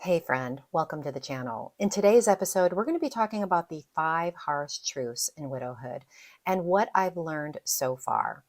Hey friend, welcome to the channel. In today's episode, we're going to be talking about the 5 harsh truths in widowhood and what I've learned so far.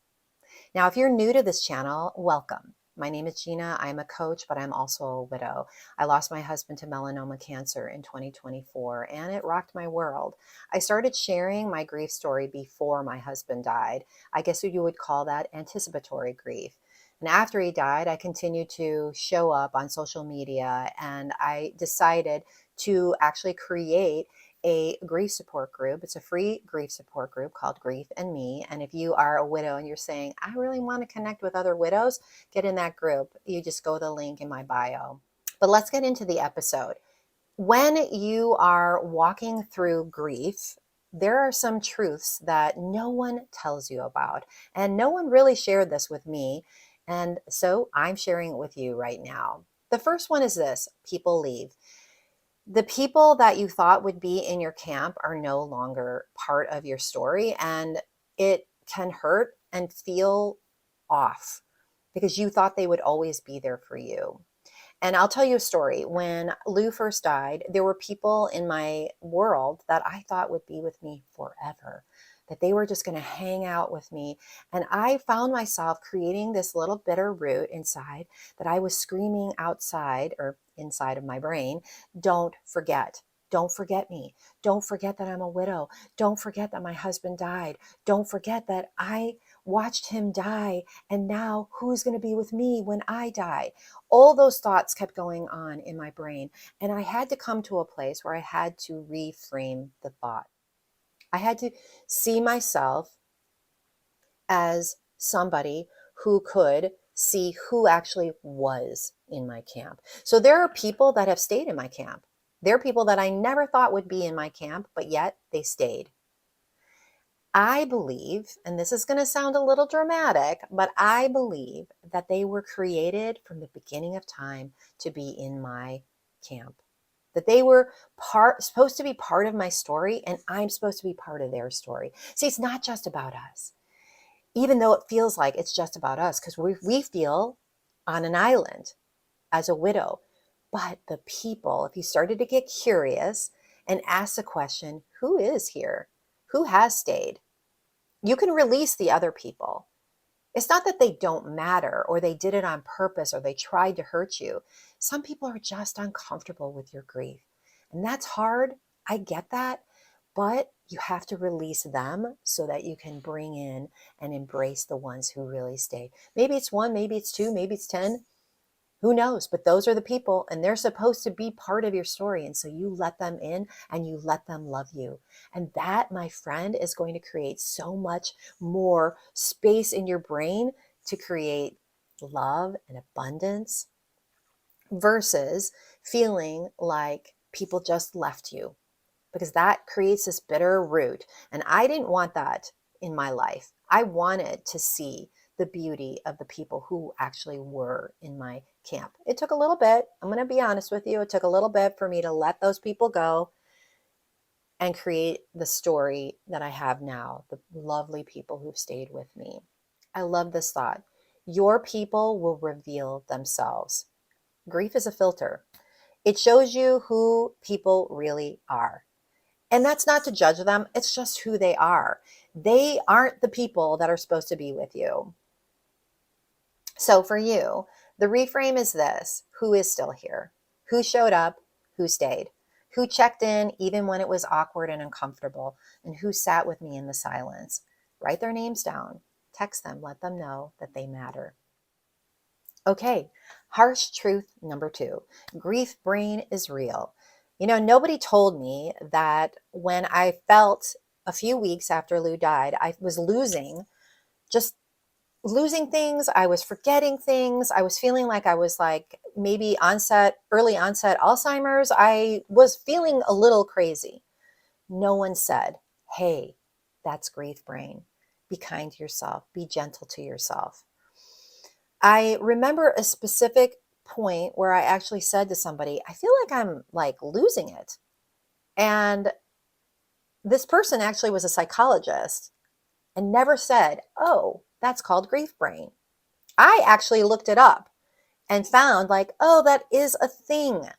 Now, if you're new to this channel, welcome. My name is Gina. I'm a coach, but I'm also a widow. I lost my husband to melanoma cancer in 2024, and it rocked my world. I started sharing my grief story before my husband died. I guess you would call that anticipatory grief. And after he died, I continued to show up on social media, and I decided to actually create a grief support group. It's a free grief support group called Grief and Me. And if you are a widow and you're saying, I really want to connect with other widows, get in that group. You just go to the link in my bio. But let's get into the episode. When you are walking through grief, there are some truths that no one tells you about. And no one really shared this with me. And so I'm sharing it with you right now. The first one is this: people leave. The people that you thought would be in your camp are no longer part of your story, and it can hurt and feel off because you thought they would always be there for you. And I'll tell you a story. When Lou first died, there were people in my world that I thought would be with me forever, that they were just going to hang out with me. And I found myself creating this little bitter root inside that I was screaming outside or inside of my brain, don't forget. Don't forget me. Don't forget that I'm a widow. Don't forget that my husband died. Don't forget that I watched him die. And now who's going to be with me when I die? All those thoughts kept going on in my brain. And I had to come to a place where I had to reframe the thought. I had to see myself as somebody who could see who actually was in my camp. So there are people that have stayed in my camp. There are people that I never thought would be in my camp, but yet they stayed. I believe, and this is going to sound a little dramatic, but I believe that they were created from the beginning of time to be in my camp. That they were supposed to be part of my story, and I'm supposed to be part of their story. See, it's not just about us, even though it feels like it's just about us, because we feel on an island as a widow. But the people, if you started to get curious and ask the question, who is here? Who has stayed? You can release the other people. It's not that they don't matter or they did it on purpose or they tried to hurt you. Some people are just uncomfortable with your grief. And that's hard. I get that. But you have to release them so that you can bring in and embrace the ones who really stay. Maybe it's one, maybe it's two, maybe it's 10. Who knows? But those are the people, and they're supposed to be part of your story. And so you let them in and you let them love you. And that, my friend, is going to create so much more space in your brain to create love and abundance versus feeling like people just left you, because that creates this bitter root. And I didn't want that in my life. I wanted to see the beauty of the people who actually were in my camp. It took a little bit. I'm going to be honest with you. It took a little bit for me to let those people go and create the story that I have now, the lovely people who've stayed with me. I love this thought. Your people will reveal themselves. Grief is a filter. It shows you who people really are. And that's not to judge them. It's just who they are. They aren't the people that are supposed to be with you. So for you, the reframe is this: who is still here? Who showed up? Who stayed? Who checked in even when it was awkward and uncomfortable? And who sat with me in the silence? Write their names down. Text them. Let them know that they matter. Okay, harsh truth number 2. Grief brain is real. You know, nobody told me that when I felt a few weeks after Lou died, I was just losing things. I was forgetting things. I was feeling like I was like maybe early onset Alzheimer's. I was feeling a little crazy. No one said, hey, that's grief brain. Be kind to yourself. Be gentle to yourself. I remember a specific point where I actually said to somebody, I feel like I'm like losing it. And this person actually was a psychologist and never said, oh, that's called grief brain. I actually looked it up and found like, oh, that is a thing.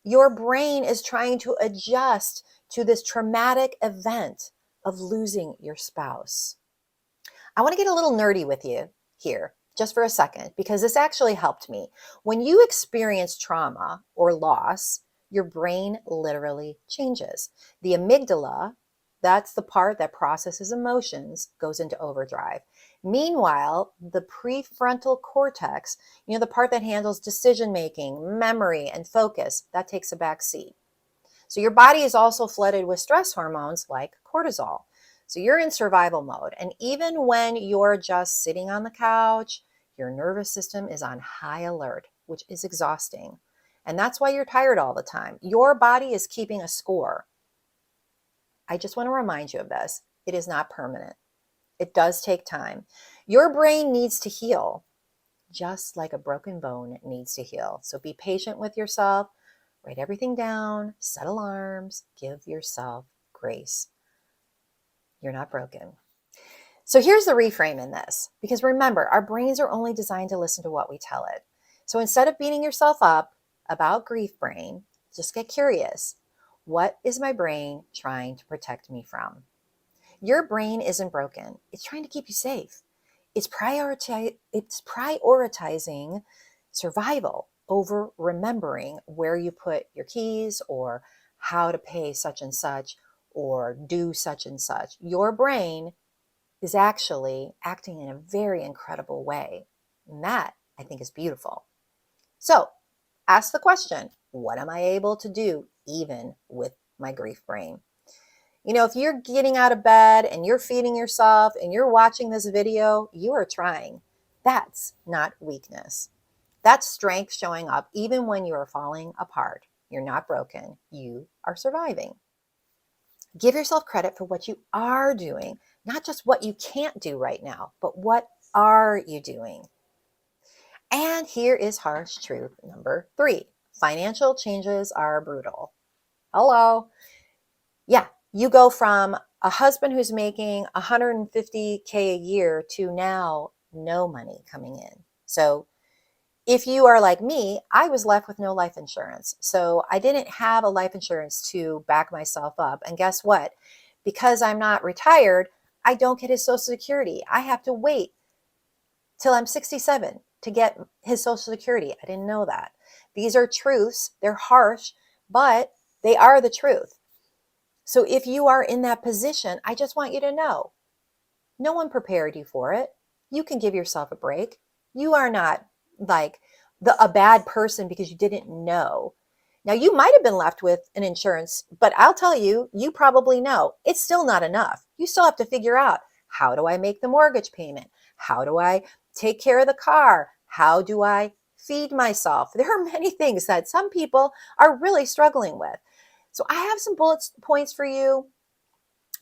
Your brain is trying to adjust to this traumatic event of losing your spouse. I want to get a little nerdy with you here just for a second, because this actually helped me. When you experience trauma or loss, your brain literally changes. The amygdala, that's the part that processes emotions, goes into overdrive. Meanwhile, the prefrontal cortex, the part that handles decision making, memory, and focus, that takes a back seat. So your body is also flooded with stress hormones like cortisol. So you're in survival mode. And even when you're just sitting on the couch, your nervous system is on high alert, which is exhausting. And that's why you're tired all the time. Your body is keeping a score. I just want to remind you of this. It is not permanent. It does take time. Your brain needs to heal, just like a broken bone needs to heal. So be patient with yourself. Write everything down, set alarms, give yourself grace. You're not broken. So here's the reframe in this, because remember, our brains are only designed to listen to what we tell it. So instead of beating yourself up about grief brain, just get curious. What is my brain trying to protect me from? Your brain isn't broken. It's trying to keep you safe. It's prioritizing survival over remembering where you put your keys or how to pay such and such or do such and such. Your brain is actually acting in a very incredible way. And that, I think, is beautiful. So ask the question, what am I able to do even with my grief brain? If you're getting out of bed and you're feeding yourself and you're watching this video, you are trying. That's not weakness. That's strength showing up even when you are falling apart. You're not broken. You are surviving. Give yourself credit for what you are doing, not just what you can't do right now, but what are you doing? And here is harsh truth number 3. Financial changes are brutal. Hello. Yeah, you go from a husband who's making $150K a year to now no money coming in. So if you are like me, I was left with no life insurance. So I didn't have a life insurance to back myself up. And guess what? Because I'm not retired, I don't get his Social Security. I have to wait till I'm 67 to get his Social Security. I didn't know that. These are truths. They're harsh, but they are the truth. So if you are in that position, I just want you to know, no one prepared you for it. You can give yourself a break. You are not like a bad person because you didn't know. Now, you might have been left with an insurance, but I'll tell you, you probably know it's still not enough. You still have to figure out, how do I make the mortgage payment? How do I take care of the car? How do I feed myself? There are many things that some people are really struggling with. So I have some bullet points for you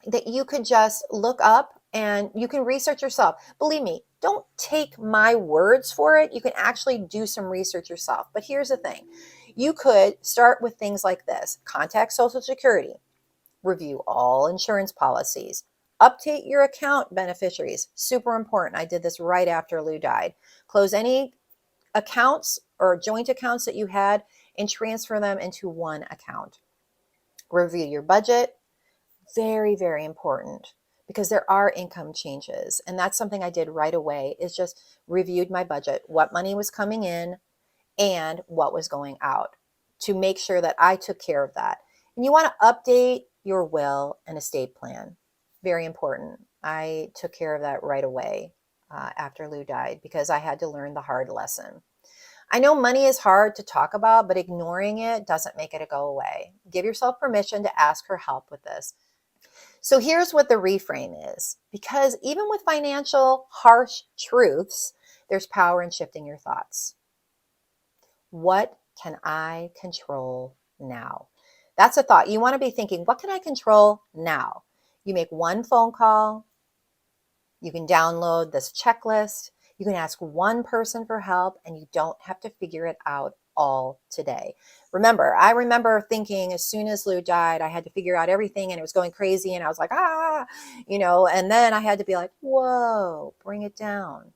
that you could just look up and you can research yourself. Believe me, don't take my words for it. You can actually do some research yourself. But here's the thing. You could start with things like this. Contact Social Security. Review all insurance policies. Update your account beneficiaries. Super important. I did this right after Lou died. Close any accounts or joint accounts that you had and transfer them into one account. Review your budget. Very, very important, because there are income changes. And that's something I did right away, is just reviewed my budget, what money was coming in and what was going out, to make sure that I took care of that. And you want to update your will and estate plan. Very important. I took care of that right away after Lou died, because I had to learn the hard lesson. I know money is hard to talk about, but ignoring it doesn't make it go away. Give yourself permission to ask for help with this. So here's what the reframe is, because even with financial harsh truths, there's power in shifting your thoughts. What can I control now? That's a thought. You want to be thinking, what can I control now? You make one phone call. You can download this checklist. You can ask one person for help, and you don't have to figure it out all today. I remember thinking as soon as Lou died, I had to figure out everything, and it was going crazy. And I was like, and then I had to be like, whoa, bring it down.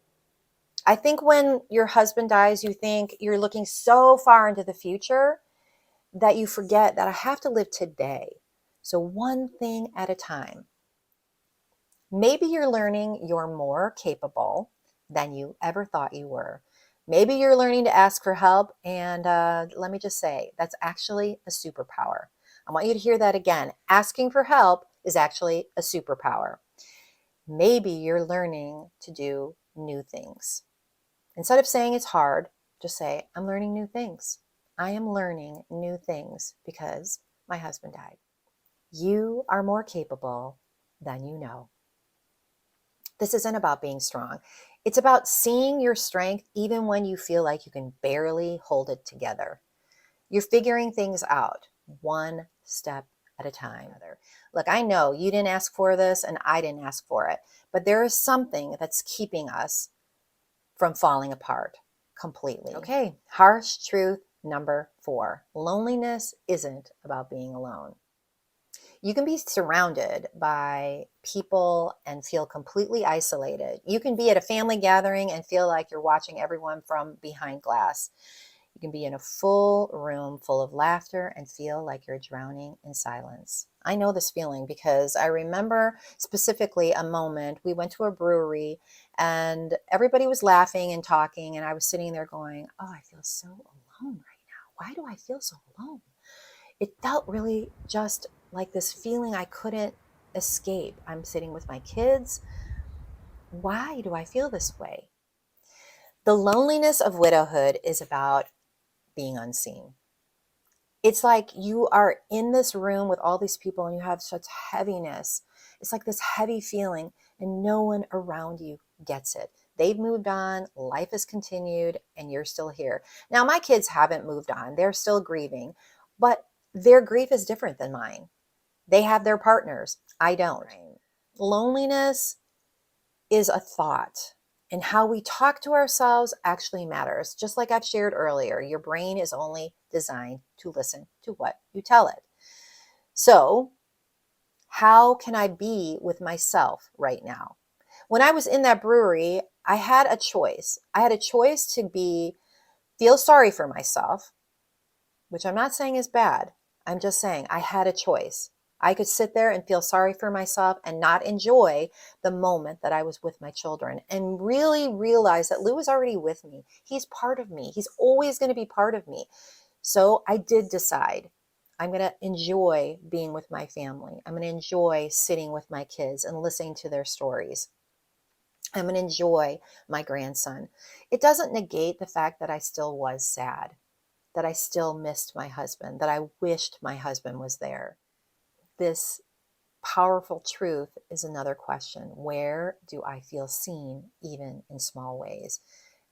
I think when your husband dies, you think you're looking so far into the future, that you forget that I have to live today. So one thing at a time. Maybe you're learning you're more capable than you ever thought you were. Maybe you're learning to ask for help. And let me just say, that's actually a superpower. I want you to hear that again. Asking for help is actually a superpower. Maybe you're learning to do new things. Instead of saying it's hard, just say, I'm learning new things. I am learning new things because my husband died. You are more capable than you know. This isn't about being strong. It's about seeing your strength even when you feel like you can barely hold it together. You're figuring things out one step at a time. Look, I know you didn't ask for this and I didn't ask for it, but there is something that's keeping us from falling apart completely. Okay, harsh truth number 4. Loneliness isn't about being alone. You can be surrounded by people and feel completely isolated. You can be at a family gathering and feel like you're watching everyone from behind glass. You can be in a full room full of laughter and feel like you're drowning in silence. I know this feeling because I remember specifically a moment we went to a brewery and everybody was laughing and talking, and I was sitting there going, oh, I feel so alone right now. Why do I feel so alone? It felt really just like this feeling I couldn't escape. I'm sitting with my kids. Why do I feel this way? The loneliness of widowhood is about being unseen. It's like you are in this room with all these people and you have such heaviness. It's like this heavy feeling and no one around you gets it. They've moved on, life has continued, and you're still here. Now, my kids haven't moved on. They're still grieving, but their grief is different than mine. They have their partners. I don't. Loneliness is a thought, and how we talk to ourselves actually matters. Just like I've shared earlier, your brain is only designed to listen to what you tell it. So, how can I be with myself right now? When I was in that brewery, I had a choice. I had a choice to feel sorry for myself, which I'm not saying is bad. I'm just saying I had a choice. I could sit there and feel sorry for myself and not enjoy the moment that I was with my children and really realize that Lou is already with me. He's part of me. He's always going to be part of me. So I did decide I'm going to enjoy being with my family. I'm going to enjoy sitting with my kids and listening to their stories. I'm going to enjoy my grandson. It doesn't negate the fact that I still was sad, that I still missed my husband, that I wished my husband was there. This powerful truth is another question. Where do I feel seen, even in small ways?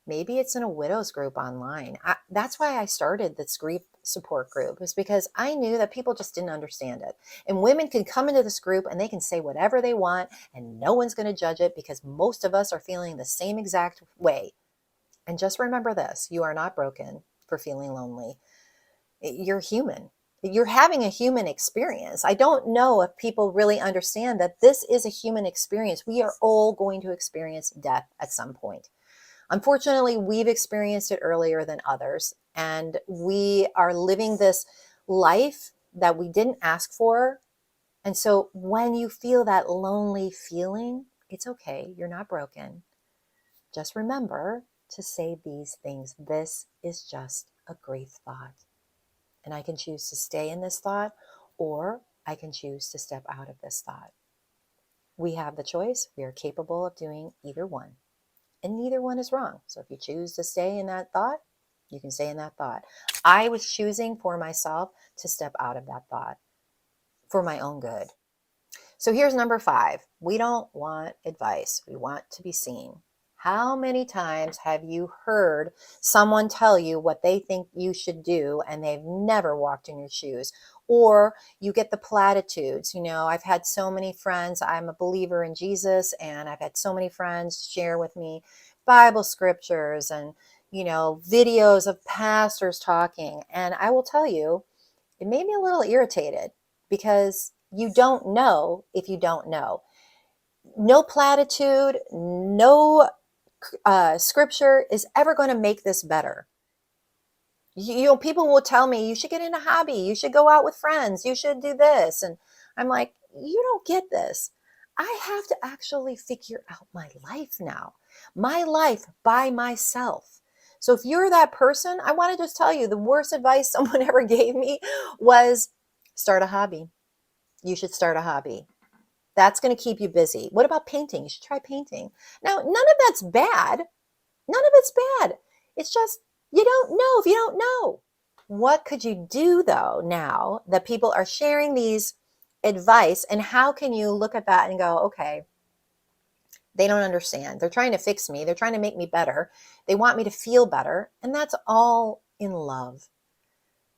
Maybe it's in a widows group online. That's why I started this grief support group, is because I knew that people just didn't understand it. And women can come into this group and they can say whatever they want and no one's going to judge it because most of us are feeling the same exact way. And just remember this, you are not broken for feeling lonely. You're human. You're having a human experience. I don't know if people really understand that this is a human experience. We are all going to experience death at some point. Unfortunately, we've experienced it earlier than others, and we are living this life that we didn't ask for. And so when you feel that lonely feeling, it's okay. You're not broken. Just remember to say these things. This is just a grief thought. And I can choose to stay in this thought, or I can choose to step out of this thought. We have the choice. We are capable of doing either one. And neither one is wrong. So if you choose to stay in that thought, you can stay in that thought. I was choosing for myself to step out of that thought for my own good. So here's number 5. We don't want advice. We want to be seen. How many times have you heard someone tell you what they think you should do and they've never walked in your shoes? Or you get the platitudes. I've had so many friends. I'm a believer in Jesus, and I've had so many friends share with me Bible scriptures and, videos of pastors talking. And I will tell you, it made me a little irritated because you don't know if you don't know. No platitude, no scripture is ever going to make this better. People will tell me, you should get in a hobby, you should go out with friends, you should do this. And I'm like, you don't get this. I have to actually figure out my life now, my life by myself. So if you're that person, I want to just tell you the worst advice someone ever gave me was start a hobby. You should start a hobby. That's going to keep you busy. What about painting? You should try painting. Now, none of that's bad. None of it's bad. It's just you don't know if you don't know. What could you do though now that people are sharing these advice, and how can you look at that and go, okay, they don't understand. They're trying to fix me. They're trying to make me better. They want me to feel better. And that's all in love.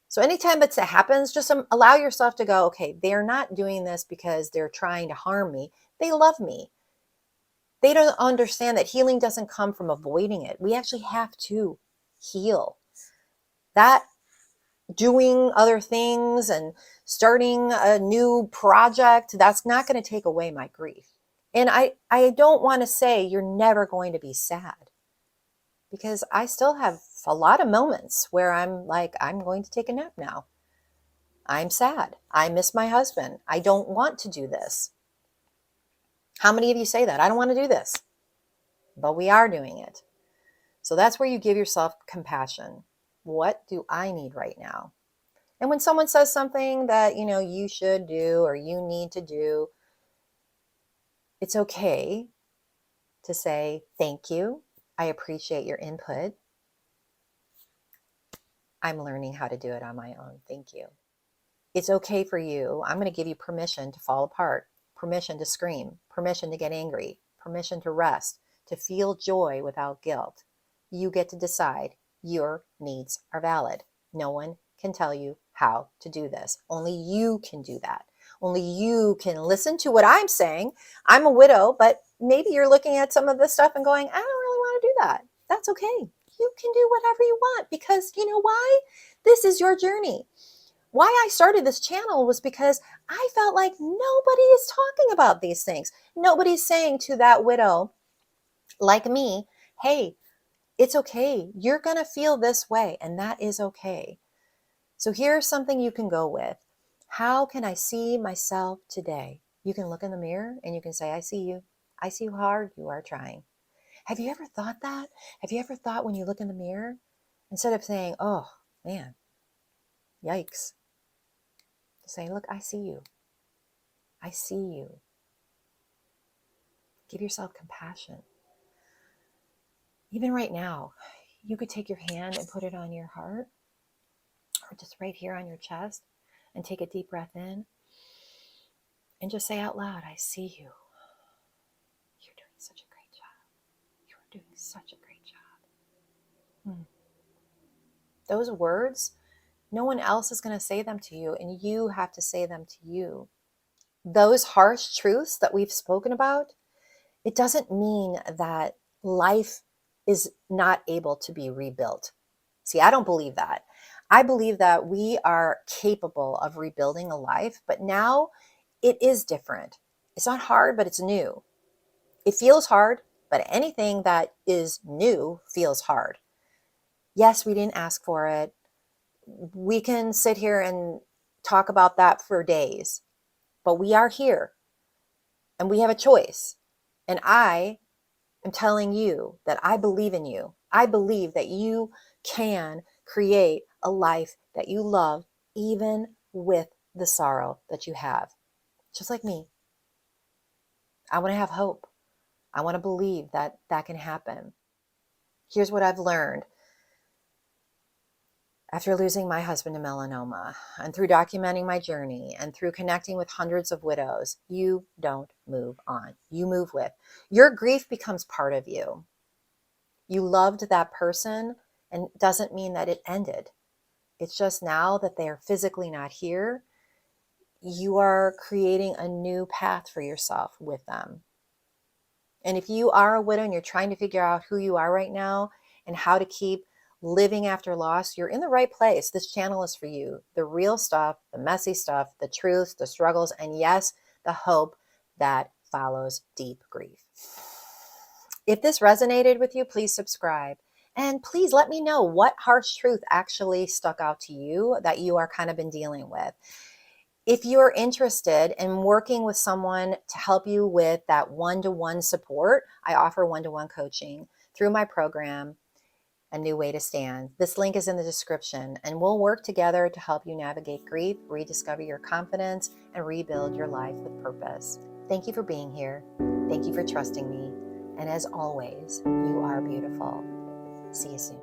So anytime that happens, just allow yourself to go, okay, they're not doing this because they're trying to harm me. They love me. They don't understand that healing doesn't come from avoiding it. We actually have to heal. That doing other things and starting a new project, that's not going to take away my grief. And I don't want to say you're never going to be sad, because I still have a lot of moments where I'm like, I'm going to take a nap now. I'm sad. I miss my husband. I don't want to do this. How many of you say that? I don't want to do this. But we are doing it. So that's where you give yourself compassion. What do I need right now? And when someone says something that, you should do or you need to do, it's okay to say, thank you. I appreciate your input. I'm learning how to do it on my own. Thank you. It's okay for you. I'm going to give you permission to fall apart, permission to scream, permission to get angry, permission to rest, to feel joy without guilt. You get to decide. Your needs are valid. No one can tell you how to do this. Only you can do that. Only you can listen to what I'm saying. I'm a widow, but maybe you're looking at some of this stuff and going, I don't really want to do that. That's okay. You can do whatever you want, because you know why? This is your journey. Why I started this channel was because I felt like nobody is talking about these things. Nobody's saying to that widow like me, hey, it's okay. You're going to feel this way, and that is okay. So here's something you can go with. How can I see myself today? You can look in the mirror and you can say, I see you. I see how hard you are trying. Have you ever thought that? Have you ever thought when you look in the mirror, instead of saying, oh man, yikes, to say, look, I see you. I see you. Give yourself compassion. Even right now, you could take your hand and put it on your heart, or just right here on your chest, and take a deep breath in and just say out loud, I see you. You're doing such a great job. You're doing such a great job. Those words, no one else is going to say them to you, and you have to say them to you. Those harsh truths that we've spoken about, it doesn't mean that life is not able to be rebuilt. See, I don't believe that. I believe that we are capable of rebuilding a life, but now it is different. It's not hard, but it's new. It feels hard, but anything that is new feels hard. Yes, we didn't ask for it. We can sit here and talk about that for days, but we are here and we have a choice. And I am telling you that I believe in you. I believe that you can create a life that you love, even with the sorrow that you have. Just like me. I want to have hope. I want to believe that that can happen. Here's what I've learned after losing my husband to melanoma, and through documenting my journey, and through connecting with hundreds of widows. You don't move on. You move with. Your grief becomes part of you. You loved that person, and it doesn't mean that it ended. It's just now that they are physically not here, you are creating a new path for yourself with them. And if you are a widow and you're trying to figure out who you are right now and how to keep living after loss, you're in the right place. This channel is for you. The real stuff, the messy stuff, the truth, the struggles, and yes, the hope that follows deep grief. If this resonated with you, please subscribe. And please let me know what harsh truth actually stuck out to you that you are kind of been dealing with. If you're interested in working with someone to help you with that one-to-one support, I offer one-to-one coaching through my program, A New Way to Stand. This link is in the description, and we'll work together to help you navigate grief, rediscover your confidence, and rebuild your life with purpose. Thank you for being here. Thank you for trusting me. And as always, you are beautiful. See you soon.